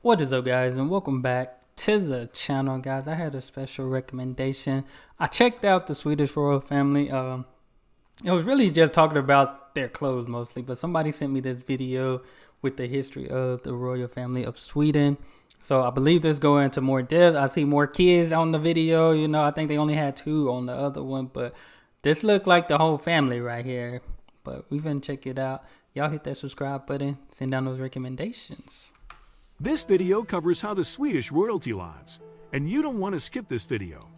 What is up, guys, and welcome back to the channel, guys. I had a special recommendation. I checked out the Swedish royal family. It was really just talking about their clothes mostly, but somebody sent me this video with the history of the royal family of Sweden. So I believe this go into more depth. I see more kids on the video. You know, I think they only had 2 on the other one, but this looked like the whole family right here. But we've been check it out. Y'all hit that subscribe button. Send down those recommendations. This video covers how the Swedish royalty lives, and you don't want to skip this video.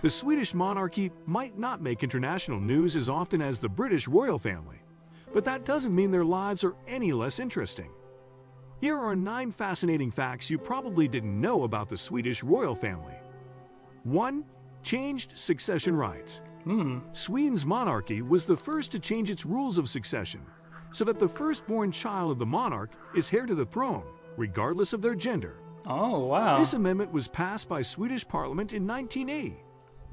The Swedish monarchy might not make international news as often as the British royal family, but that doesn't mean their lives are any less interesting. Here are 9 fascinating facts you probably didn't know about the Swedish royal family. 1. Changed succession rights. Sweden's monarchy was the first to change its rules of succession, so that the firstborn child of the monarch is heir to the throne, regardless of their gender. Oh, wow. This amendment was passed by Swedish Parliament in 1980,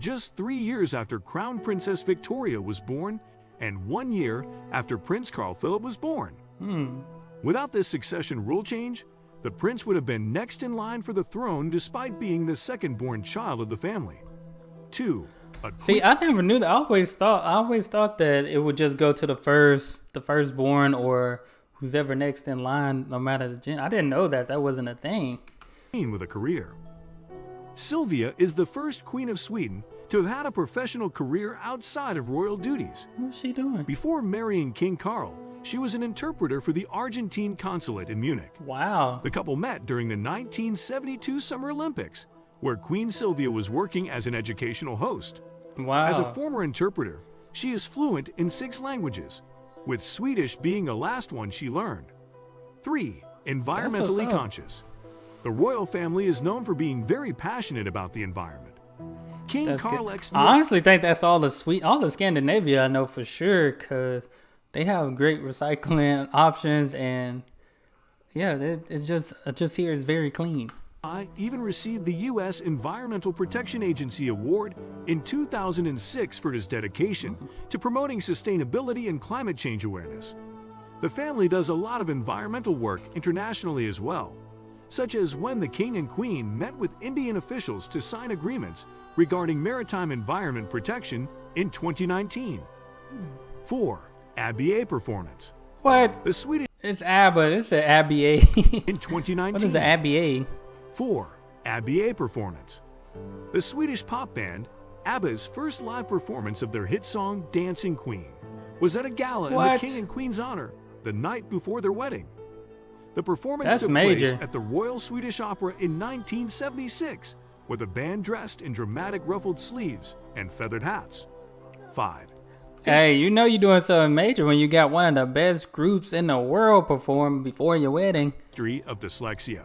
just 3 years after Crown Princess Victoria was born and 1 year after Prince Carl Philip was born. Without this succession rule change, the prince would have been next in line for the throne despite being the second-born child of the family. 2. See, I never knew that. I always thought that it would just go to the firstborn or who's ever next in line, no matter the gender. I didn't know that wasn't a thing. With a career. Silvia is the first queen of Sweden to have had a professional career outside of royal duties. What's she doing? Before marrying King Carl, she was an interpreter for the Argentine consulate in Munich. Wow. The couple met during the 1972 Summer Olympics, where Queen Silvia was working as an educational host. Wow. As a former interpreter, she is fluent in 6 languages, with Swedish being the last one she learned. 3. Environmentally conscious. The royal family is known for being very passionate about the environment. King Carl X. I honestly think that's all the Scandinavia I know for sure, because they have great recycling options, and yeah, it's just here is very clean. I even received the U.S. Environmental Protection Agency Award in 2006 for his dedication to promoting sustainability and climate change awareness. The family does a lot of environmental work internationally as well, such as when the King and Queen met with Indian officials to sign agreements regarding maritime environment protection in 2019. 4. ABBA Performance. What? The Swedish... It's ABBA. It's an ABBA. In 2019. What is the ABBA? 4. ABBA Performance. The Swedish pop band ABBA's first live performance of their hit song Dancing Queen was at a gala in the King and Queen's honor the night before their wedding. The performance took place at the Royal Swedish Opera in 1976, with the band dressed in dramatic ruffled sleeves and feathered hats. 5. Hey, you know you're doing something major when you got one of the best groups in the world perform before your wedding. History of dyslexia.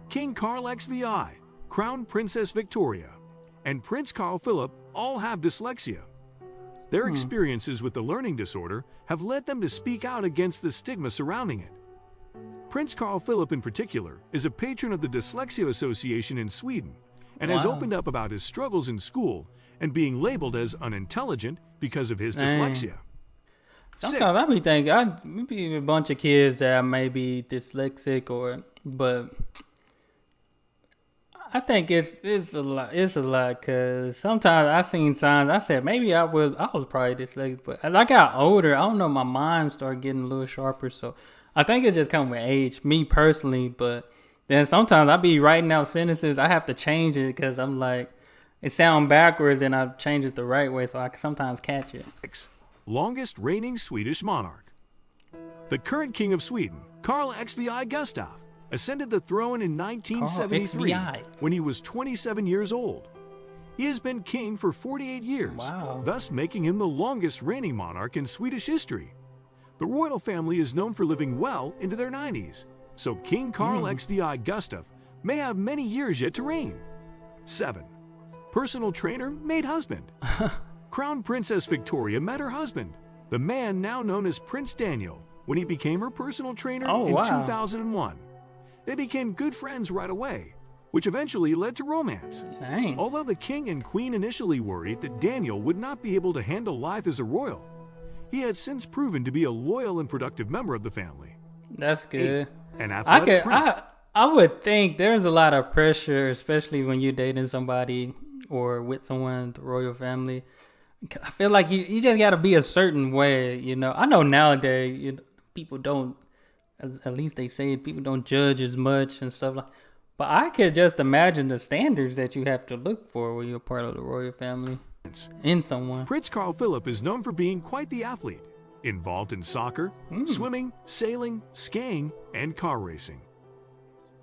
King Carl XVI, Crown Princess Victoria, and Prince Carl Philip all have dyslexia. Their experiences with the learning disorder have led them to speak out against the stigma surrounding it. Prince Carl Philip in particular is a patron of the Dyslexia Association in Sweden and has opened up about his struggles in school and being labeled as unintelligent because of his dyslexia. Sometimes I be thinking, maybe a bunch of kids that may be dyslexic but I think it's a lot because sometimes I seen signs. I said maybe I was probably dyslexic, but as I got older, I don't know, my mind started getting a little sharper. So I think it just comes with age, me personally. But then sometimes I be writing out sentences, I have to change it because I'm like, it sounds backwards, and I change it the right way, so I can sometimes catch it. 6. Longest reigning Swedish monarch. The current king of Sweden, Carl XVI Gustaf, ascended the throne in 1973 when he was 27 years old. He has been king for 48 years, thus making him the longest reigning monarch in Swedish history. The royal family is known for living well into their 90s, so King Carl XVI Gustaf may have many years yet to reign. 7. Personal trainer made husband. Crown Princess Victoria met her husband, the man now known as Prince Daniel, when he became her personal trainer in 2001. They became good friends right away, which eventually led to romance. Although the king and queen initially worried that Daniel would not be able to handle life as a royal, he had since proven to be a loyal and productive member of the family. That's good. 8. An athletic I would think there's a lot of pressure, especially when you're dating somebody or with someone, the royal family. I feel like you just got to be a certain way, you know. I know nowadays people don't, at least they say people don't judge as much and stuff like. But I could just imagine the standards that you have to look for when you're part of the royal family in someone. Prince Carl Philip is known for being quite the athlete, involved in soccer, swimming, sailing, skiing, and car racing.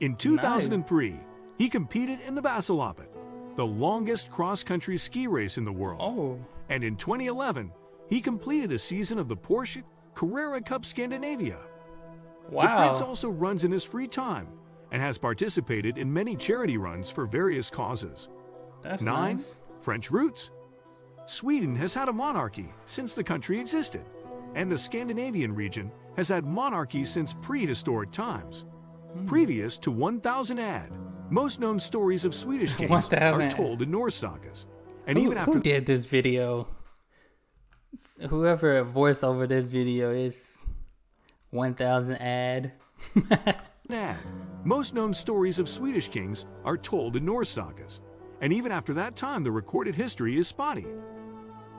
In 2003, he competed in the Vasaloppet, the longest cross-country ski race in the world. Oh. And in 2011, he completed a season of the Porsche Carrera Cup Scandinavia. Wow. The prince also runs in his free time and has participated in many charity runs for various causes. That's 9. nice. French roots. Sweden has had a monarchy since the country existed, and the Scandinavian region has had monarchy since prehistoric times. Previous to 1000 AD, most known stories of Swedish kings are told in Norse sagas. And even after who did this video? Whoever voiced over this video is 1000 AD. Most known stories of Swedish kings are told in Norse sagas. And even after that time, the recorded history is spotty.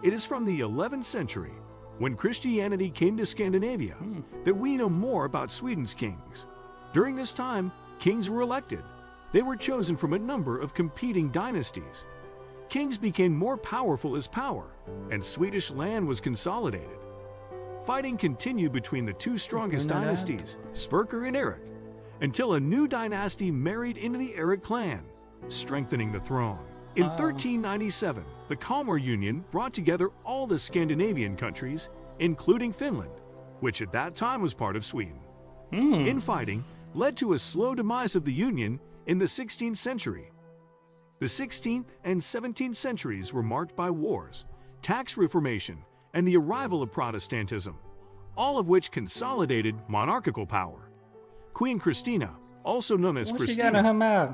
It is from the 11th century, when Christianity came to Scandinavia, that we know more about Sweden's kings. During this time, kings were elected. They were chosen from a number of competing dynasties. Kings became more powerful as power, and Swedish land was consolidated. Fighting continued between the two strongest dynasties, Sverker and Erik, until a new dynasty married into the Erik clan, strengthening the throne. In 1397, the Kalmar Union brought together all the Scandinavian countries, including Finland, which at that time was part of Sweden. Infighting led to a slow demise of the Union in the 16th century. The 16th and 17th centuries were marked by wars, tax reformation, and the arrival of Protestantism, all of which consolidated monarchical power. Queen Christina, also known as Christina,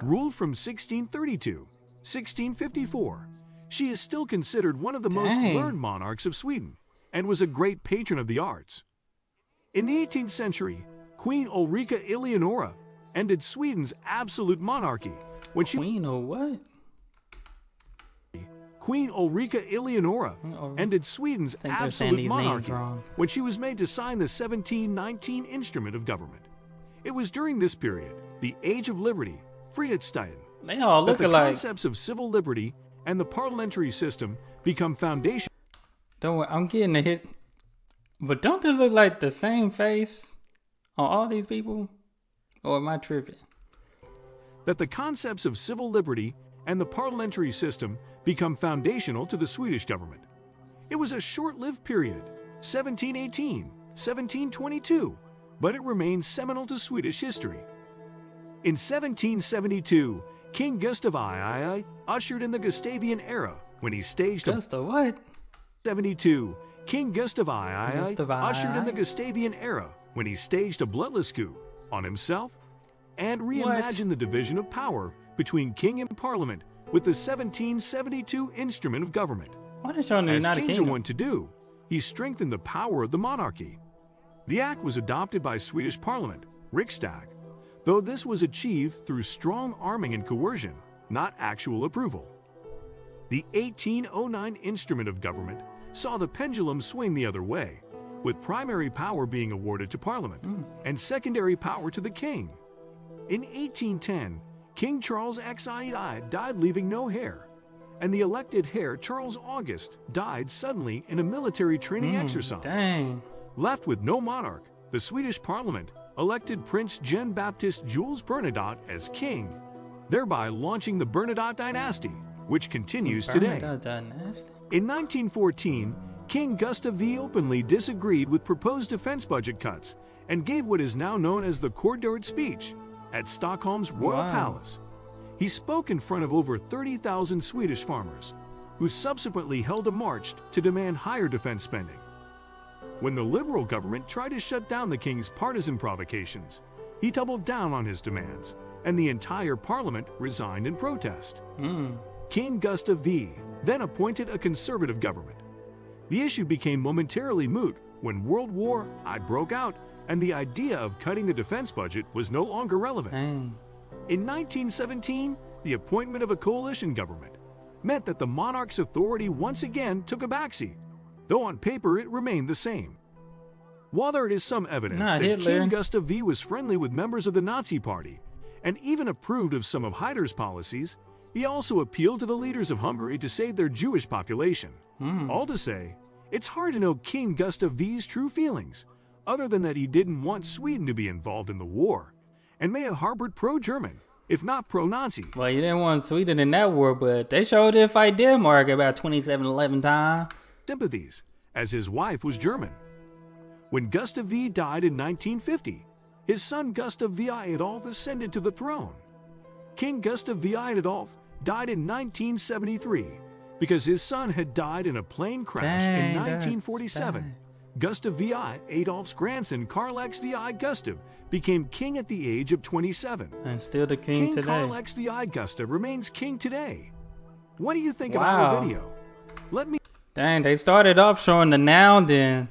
ruled from 1632 to 1654. She is still considered one of the most learned monarchs of Sweden and was a great patron of the arts. In the 18th century, Queen Ulrika Eleonora ended Sweden's absolute monarchy when she Queen Ulrika Eleonora ended Sweden's absolute monarchy when she was made to sign the 1719 Instrument of Government. It was during this period, the Age of Liberty, Frihetstiden, they all look that the alike. concepts of civil liberty and the parliamentary system become foundation. Don't worry, I'm getting a hit. But don't they look like the same face on all these people? Or am I tripping? That the concepts of civil liberty and the parliamentary system become foundational to the Swedish government. It was a short-lived period, 1718, 1722, but it remains seminal to Swedish history. In 1772, King Gustaf II ushered in the Gustavian era when he staged a... what? 72, King Gustaf II ushered in the Gustavian era when he staged a bloodless coup on himself and reimagined the division of power between king and parliament with the 1772 Instrument of Government. As kings are wont to do, he strengthened the power of the monarchy. The act was adopted by Swedish Parliament, Riksdag, though this was achieved through strong arming and coercion, not actual approval. The 1809 Instrument of Government saw the pendulum swing the other way, with primary power being awarded to Parliament and secondary power to the king. In 1810, King Charles XI died leaving no heir, and the elected heir Charles August died suddenly in a military training exercise. Left with no monarch, the Swedish Parliament elected Prince Jean-Baptiste Jules Bernadotte as king, thereby launching the Bernadotte dynasty, which continues today. In 1914, King Gustaf V openly disagreed with proposed defense budget cuts and gave what is now known as the Corridor speech at Stockholm's Royal Palace. He spoke in front of over 30,000 Swedish farmers, who subsequently held a march to demand higher defense spending. When the Liberal government tried to shut down the king's partisan provocations, he doubled down on his demands, and the entire parliament resigned in protest. King Gustaf V then appointed a conservative government. The issue became momentarily moot when World War I broke out and the idea of cutting the defense budget was no longer relevant. In 1917, the appointment of a coalition government meant that the monarch's authority once again took a backseat, though on paper it remained the same. While there is some evidence that King Gustav V was friendly with members of the Nazi Party and even approved of some of Hitler's policies, he also appealed to the leaders of Hungary to save their Jewish population. All to say, it's hard to know King Gustav V's true feelings, other than that he didn't want Sweden to be involved in the war, and may have harbored pro-German, if not pro-Nazi. Well, you didn't want Sweden in that war, but they showed it fight Denmark about 27-11 times. Sympathies, as his wife was German. When Gustav V died in 1950, his son Gustav V I Adolf ascended to the throne. King Gustav V I Adolf died in 1973 because his son had died in a plane crash in 1947. Gustav V I Adolf's grandson Karl XVI Gustav became king at the age of 27. And still the king today. Karl XVI Gustav remains king today. What do you think about our video? Let me... Dang, they started off showing the now, then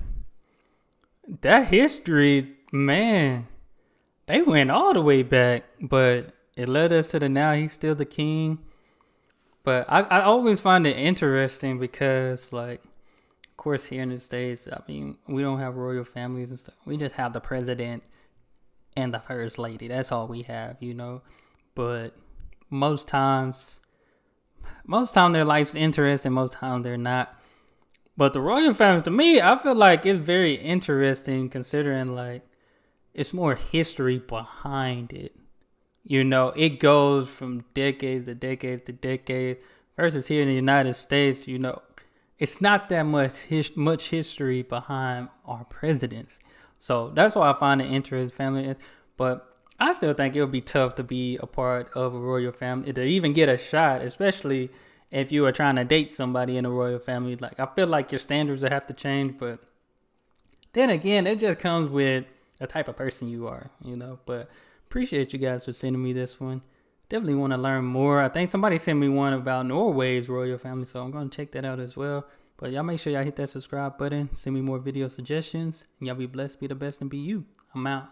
that history, man, they went all the way back, but it led us to the now. He's still the king. But I always find it interesting because, like, of course, here in the States, I mean, we don't have royal families and stuff. We just have the president and the first lady. That's all we have, you know. But most times their life's interesting. Most times they're not. But the royal family, to me, I feel like it's very interesting considering, like, it's more history behind it. You know, it goes from decades to decades to decades. Versus here in the United States, you know, it's not that much history behind our presidents. So that's why I find it interesting, family. But I still think it would be tough to be a part of a royal family, to even get a shot, especially if you are trying to date somebody in a royal family. Like, I feel like your standards will have to change. But then again, it just comes with the type of person you are, you know. But appreciate you guys for sending me this one. Definitely want to learn more. I think somebody sent me one about Norway's royal family, so I'm going to check that out as well. But y'all make sure y'all hit that subscribe button. Send me more video suggestions. And y'all be blessed, be the best, and be you. I'm out.